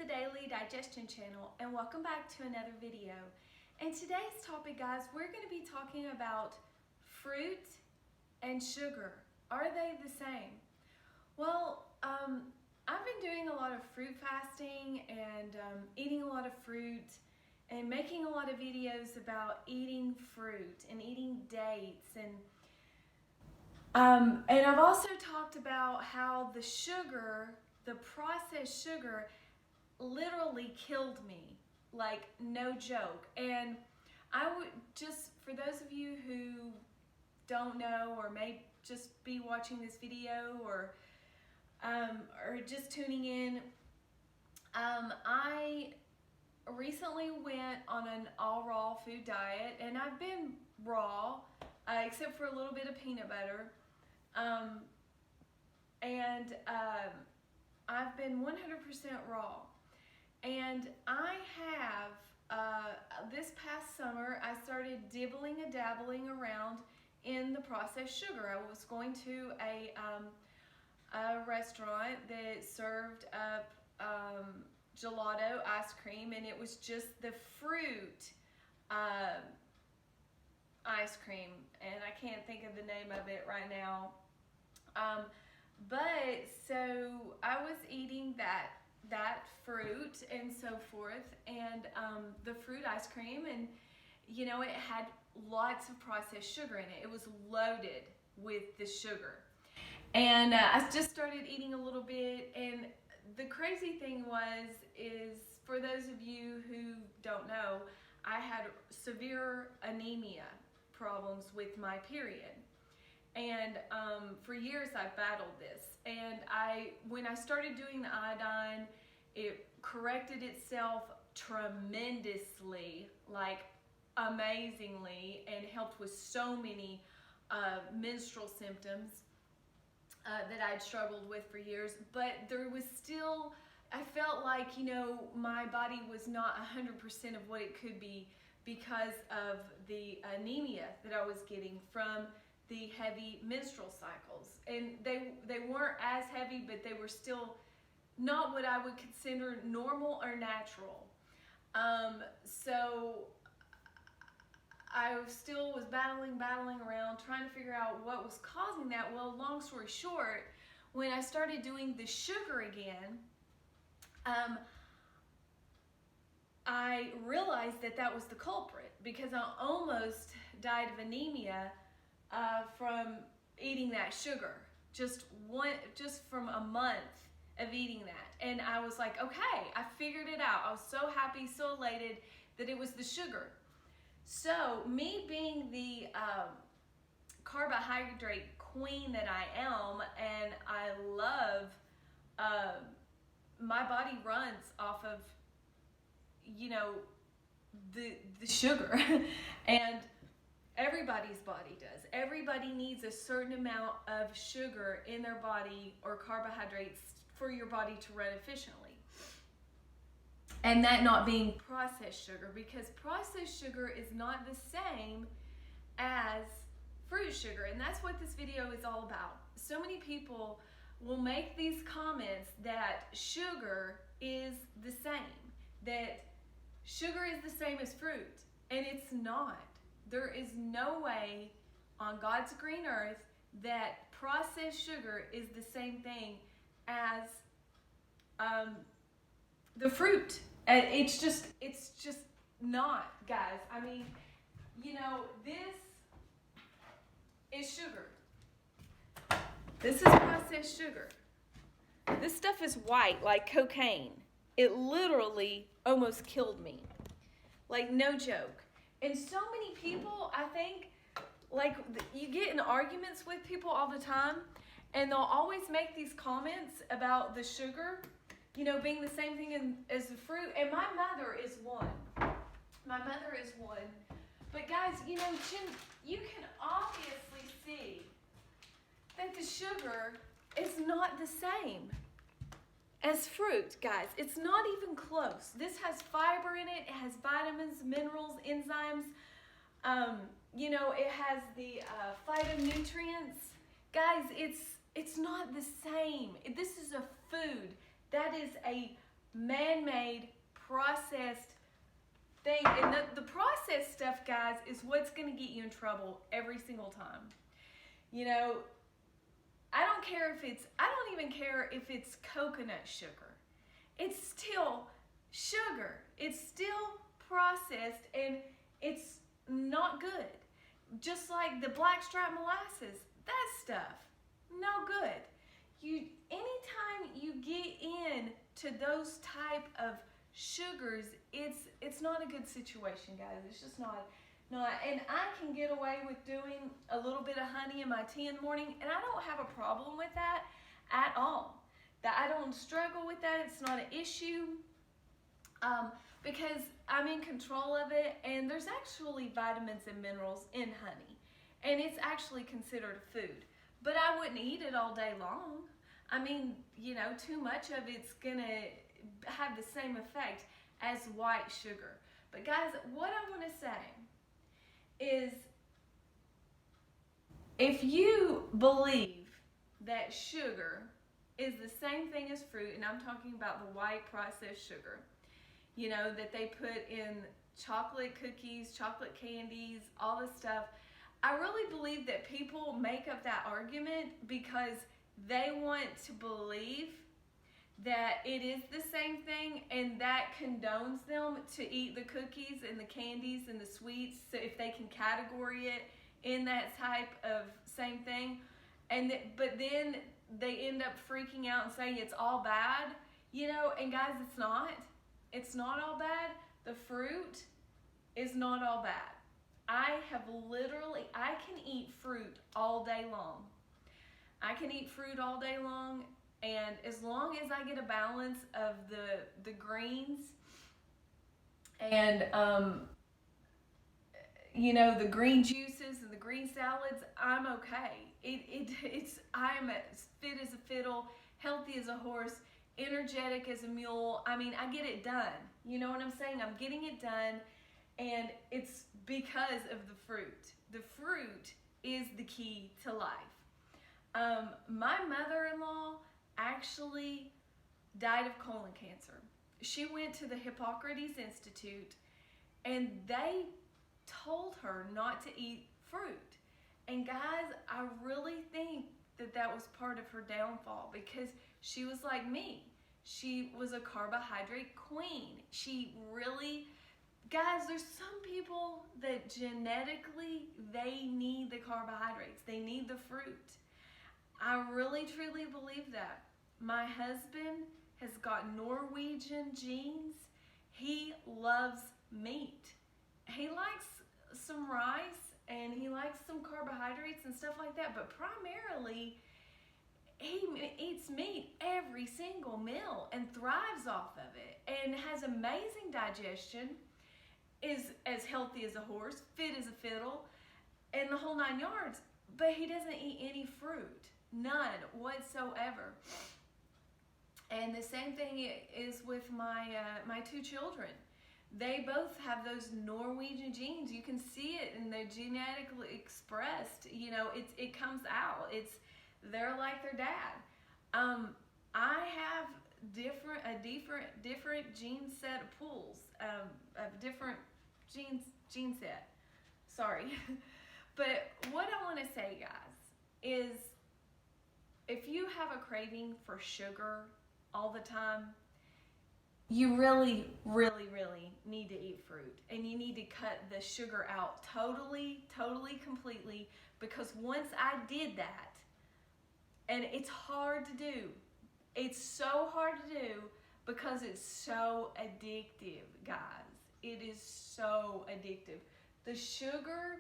the Daily Digestion channel and welcome back to another video. In today's topic, guys, we're going to be talking about fruit and sugar. Are they the same? Well, I've been doing a lot of fruit fasting and eating a lot of fruit and making a lot of videos about eating fruit and eating dates and I've also talked about how the sugar, the processed sugar, literally killed me, like no joke. And I would just, for those of you who don't know or may just be watching this video or just tuning in, I recently went on an all raw food diet, and I've been raw except for a little bit of peanut butter. I've been 100% raw. And I have, this past summer, I started dibbling and dabbling around in the processed sugar. I was going to a restaurant that served up gelato ice cream, and it was just the fruit ice cream, and I can't think of the name of it right now. But so I was eating that fruit and so forth, and the fruit ice cream, and you know, it had lots of processed sugar in it. It was loaded with the sugar. And I just started eating a little bit, and the crazy thing is for those of you who don't know, I had severe anemia problems with my period. And for years I've battled this. And when I started doing the iodine, it corrected itself tremendously, like amazingly, and helped with so many menstrual symptoms that I'd struggled with for years. But there was still, I felt like, you know, my body was not 100% of what it could be because of the anemia that I was getting from the heavy menstrual cycles. And they weren't as heavy, but they were still not what I would consider normal or natural. So I still was battling around, trying to figure out what was causing that. Well, long story short, when I started doing the sugar again, I realized that was the culprit, because I almost died of anemia from eating that sugar, just from a month of eating that. And I was like, okay, I figured it out. I was so happy, so elated that it was the sugar. So me being the carbohydrate queen that I am, and I love, my body runs off of, you know, the sugar. And everybody's body does. Everybody needs a certain amount of sugar in their body, or carbohydrates, for your body to run efficiently. And that not being processed sugar, because processed sugar is not the same as fruit sugar. And that's what this video is all about. So many people will make these comments that sugar is the same, that sugar is the same as fruit, and it's not. There is no way on God's green earth that processed sugar is the same thing as the fruit. It's just not, guys. I mean, you know, this is sugar. This is processed sugar. This stuff is white, like cocaine. It literally almost killed me. Like, no joke. And so many people, I think, like, you get in arguments with people all the time, and they'll always make these comments about the sugar, you know, being the same thing as the fruit. And my mother is one. My mother is one. But guys, you know, you can obviously see that the sugar is not the same as fruit, guys. It's not even close. This has fiber in it. It has vitamins, minerals, enzymes. You know, it has the phytonutrients. Guys, it's not the same. This is a food. That is a man-made, processed thing. And the processed stuff, guys, is what's going to get you in trouble every single time. You know, I don't even care if it's coconut sugar. It's still sugar. It's still processed, and it's not good. Just like the blackstripe molasses, that stuff, no good. Anytime you get into those type of sugars, it's not a good situation, guys. It's just not. And I can get away with doing a little bit of honey in my tea in the morning, and I don't have a problem with that at all. That I don't struggle with that. It's not an issue. Because I'm in control of it, and there's actually vitamins and minerals in honey, and it's actually considered food. But I wouldn't eat it all day long. I mean, you know, too much of it's gonna have the same effect as white sugar. But guys, what I want to say is, if you believe that sugar is the same thing as fruit, and I'm talking about the white processed sugar, you know, that they put in chocolate cookies, chocolate candies, all this stuff. I really believe that people make up that argument because they want to believe that it is the same thing, and that condones them to eat the cookies and the candies and the sweets, so if they can category it in that type of same thing. But then they end up freaking out and saying it's all bad, you know, and guys, it's not. It's not all bad. The fruit is not all bad. I can eat fruit all day long. I can eat fruit all day long, and as long as I get a balance of the greens and you know, the green juices and the green salads, I'm okay. I'm as fit as a fiddle, healthy as a horse, energetic as a mule. I mean, I get it done. You know what I'm saying? I'm getting it done, and it's because of the fruit. The fruit is the key to life. My mother-in-law actually died of colon cancer. She went to the Hippocrates Institute, and they told her not to eat fruit. And guys, I really think that was part of her downfall, because she was like me. She was a carbohydrate queen. She really, guys, there's some people that genetically, they need the carbohydrates. They need the fruit. I really, truly believe that. My husband has got Norwegian genes. He loves meat. He likes some rice, and he likes some carbohydrates and stuff like that, but primarily he eats meat every single meal and thrives off of it, and has amazing digestion, is as healthy as a horse, fit as a fiddle, and the whole 9 yards. But he doesn't eat any fruit, none whatsoever. And the same thing is with my two children. They both have those Norwegian genes. You can see it, and they're genetically expressed. You know, it comes out. They're like their dad. I have different gene set of pools, of different gene set. Sorry. But what I want to say, guys, is if you have a craving for sugar all the time, you really, really, really need to eat fruit, and you need to cut the sugar out totally, completely, because once I did that, and it's hard to do. It's so hard to do because it's so addictive, guys. It is so addictive. The sugar,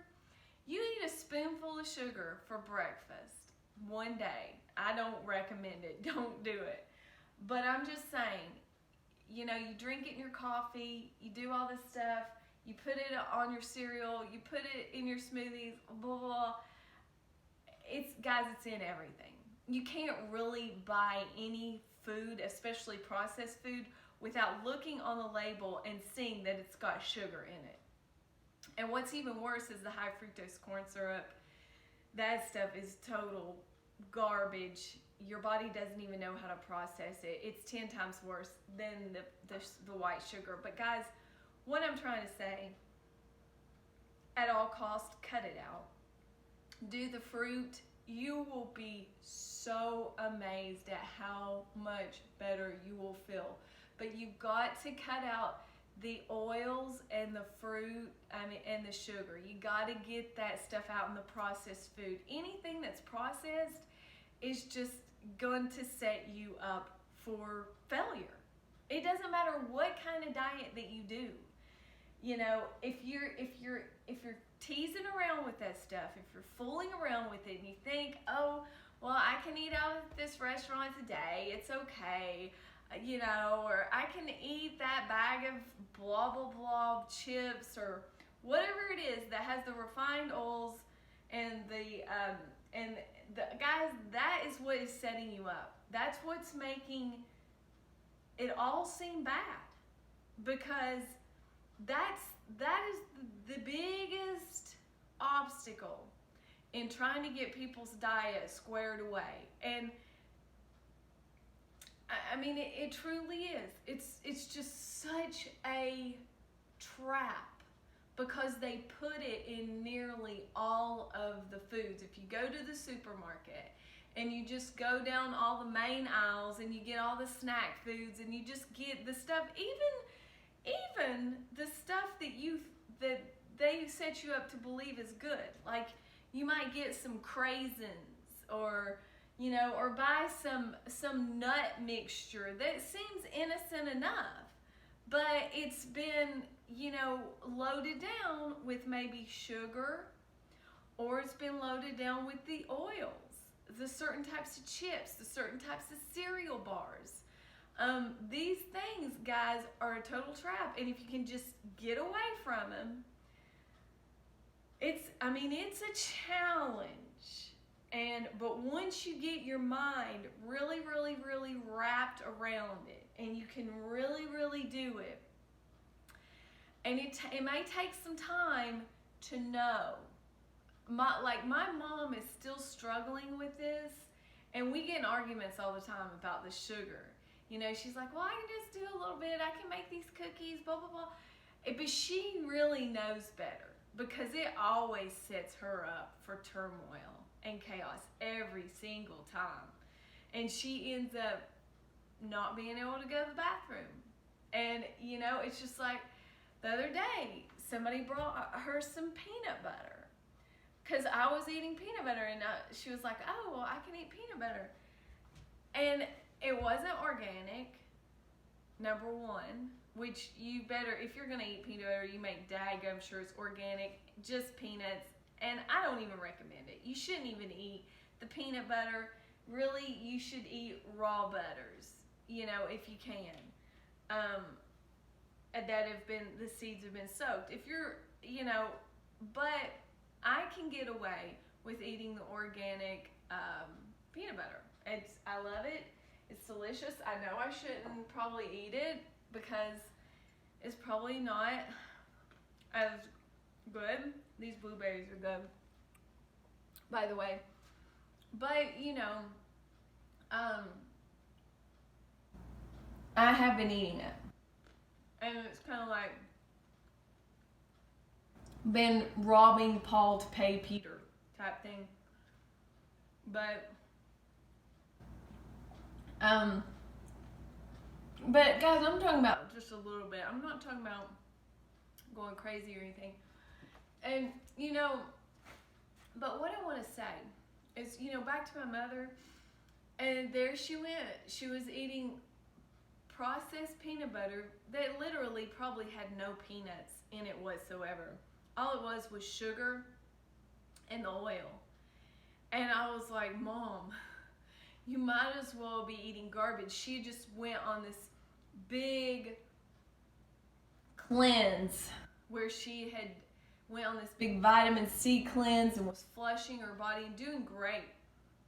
you eat a spoonful of sugar for breakfast one day. I don't recommend it. Don't do it. But I'm just saying, you know, you drink it in your coffee, you do all this stuff, you put it on your cereal, you put it in your smoothies, blah, blah, blah. Guys, it's in everything. You can't really buy any food, especially processed food, without looking on the label and seeing that it's got sugar in it. And what's even worse is the high fructose corn syrup. That stuff is total garbage. your body doesn't even know how to process it. It's 10 times worse than the white sugar. But guys, what I'm trying to say, at all costs, cut it out. Do the fruit. You will be so amazed at how much better you will feel. But you've got to cut out the oils and the fruit, and the sugar. You got to get that stuff out in the processed food. Anything that's processed is just going to set you up for failure. It doesn't matter what kind of diet that you do. You know, if you're teasing around with that stuff, if you're fooling around with it and you think, oh, well, I can eat out at this restaurant today, it's okay, you know, or I can eat that bag of blah, blah, blah chips or whatever it is that has the refined oils and the guys, that is what is setting you up. That's what's making it all seem bad, because that is the biggest obstacle in trying to get people's diet squared away. And I mean, it truly is. It's just such a trap, because they put it in nearly all of the foods. If you go to the supermarket and you just go down all the main aisles and you get all the snack foods and you just get the stuff, even the stuff that they set you up to believe is good. Like, you might get some craisins, or you know, or buy some nut mixture that seems innocent enough, but it's been, you know, loaded down with maybe sugar, or it's been loaded down with the oils, the certain types of chips, the certain types of cereal bars. These things, guys, are a total trap, and if you can just get away from them, it's a challenge. But once you get your mind really, really, really wrapped around it, and you can really, really do it, and it may take some time to know. My mom is still struggling with this, and we get in arguments all the time about the sugar. You know, she's like, well, I can just do a little bit. I can make these cookies, blah, blah, blah. But she really knows better, because it always sets her up for turmoil and chaos every single time. And she ends up not being able to go to the bathroom. And, you know, it's just like the other day, somebody brought her some peanut butter, because I was eating peanut butter, and she was like, oh, well, I can eat peanut butter. And it wasn't organic, number one, which you better, if you're gonna eat peanut butter, you make daggum sure it's organic, just peanuts. And I don't even recommend it. You shouldn't even eat the peanut butter. Really, you should eat raw butters, you know, if you can. That have been, the seeds have been soaked. If you're, you know, but I can get away with eating the organic peanut butter. I love it. It's delicious. I know I shouldn't probably eat it, because it's probably not as good. These blueberries are good, by the way. But, you know, I have been eating it. And it's kind of like been robbing Paul to pay Peter type thing. But guys, I'm talking about just a little bit. I'm not talking about going crazy or anything. And, you know, but what I want to say is, you know, back to my mother, and there she went. She was eating processed peanut butter that literally probably had no peanuts in it whatsoever. All it was sugar and the oil. And I was like, Mom, you might as well be eating garbage. She just went on this big cleanse, where she had went on this big vitamin C cleanse and was flushing her body and doing great.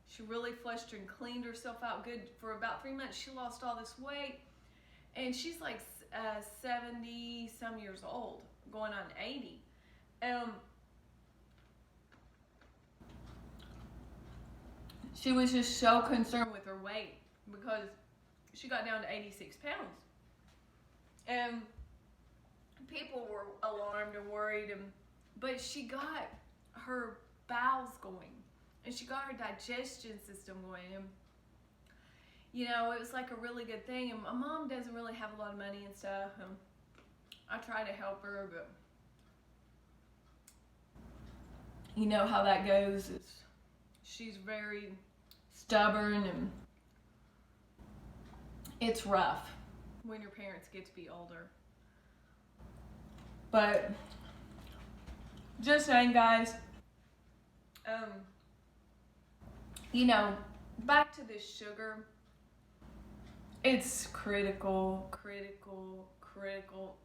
She really flushed and cleaned herself out good. For about 3 months, she lost all this weight, and she's like 70 some years old, going on 80. she was just so concerned with her weight because she got down to 86 pounds. And people were alarmed and worried, but she got her bowels going and she got her digestion system going. And, you know, it was like a really good thing. And my mom doesn't really have a lot of money and stuff. And I try to help her, but you know how that goes. She's very stubborn, and it's rough when your parents get to be older. But just saying, guys, you know, back to this sugar, it's critical.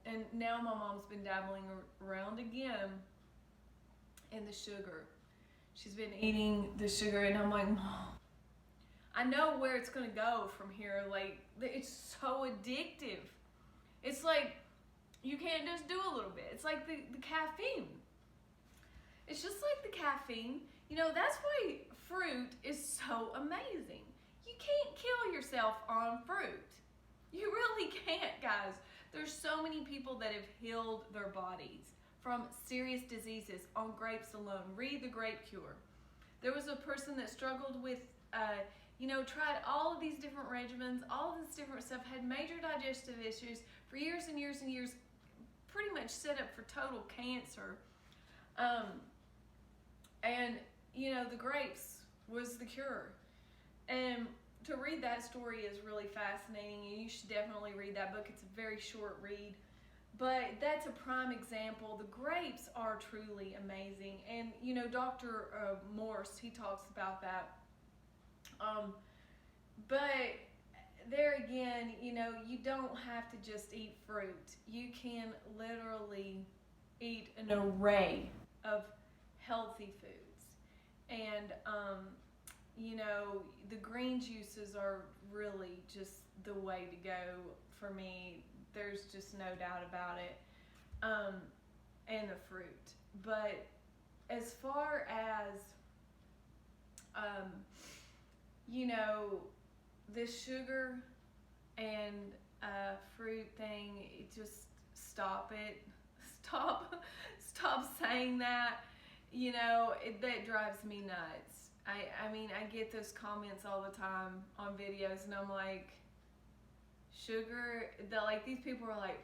And now my mom's been dabbling around again in the sugar. She's been eating the sugar, and I'm like, Mom, I know where it's gonna go from here. Like, it's so addictive. It's like, you can't just do a little bit. It's like the caffeine. It's just like the caffeine. You know, that's why fruit is so amazing. You can't kill yourself on fruit. You really can't, guys. There's so many people that have healed their bodies from serious diseases on grapes alone. Read The Grape Cure. There was a person that struggled with, you know, tried all of these different regimens, all of this different stuff, had major digestive issues for years and years and years, pretty much set up for total cancer. And, you know, the grapes was the cure. And to read that story is really fascinating, and you should definitely read that book. It's a very short read. But that's a prime example. The grapes are truly amazing. And, you know, Dr. Morse, he talks about that. But there again, you know, you don't have to just eat fruit. You can literally eat an array of healthy foods. And, you know, the green juices are really just the way to go for me. There's just no doubt about it. And the fruit. But as far as, you know, this sugar and fruit thing, just stop it. Stop saying that. You know, that drives me nuts. I mean, I get those comments all the time on videos, and I'm like, sugar, like, these people are like,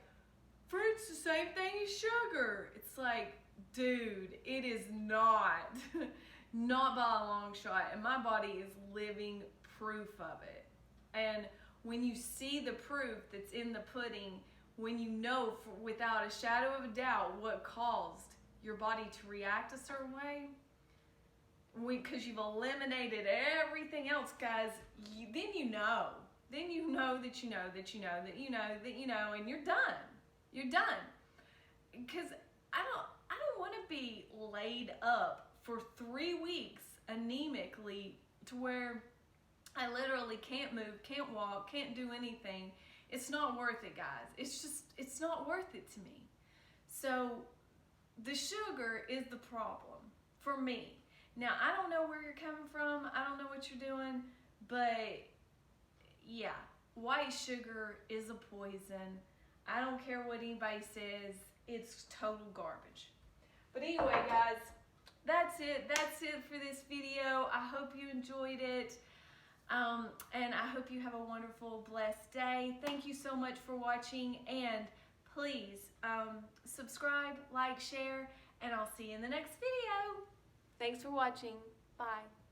fruit's the same thing as sugar. It's like, dude, it is not. Not by a long shot. And my body is living proof of it. And when you see the proof that's in the pudding, when you know without a shadow of a doubt what caused your body to react a certain way, because you've eliminated everything else, guys, then you know. Then you know that you know that you know that you know that you know, and you're done. You're done. Because I don't want to be laid up for 3 weeks anemically to where I literally can't move, can't walk, can't do anything. It's not worth it, guys. It's not worth it to me. So the sugar is the problem for me. Now, I don't know where you're coming from. I don't know what you're doing, but yeah, white sugar is a poison. I don't care what anybody says. It's total garbage. But anyway, guys, that's it. That's it for this video. I hope you enjoyed it. And I hope you have a wonderful, blessed day. Thank you so much for watching. And please subscribe, like, share, and I'll see you in the next video. Thanks for watching. Bye.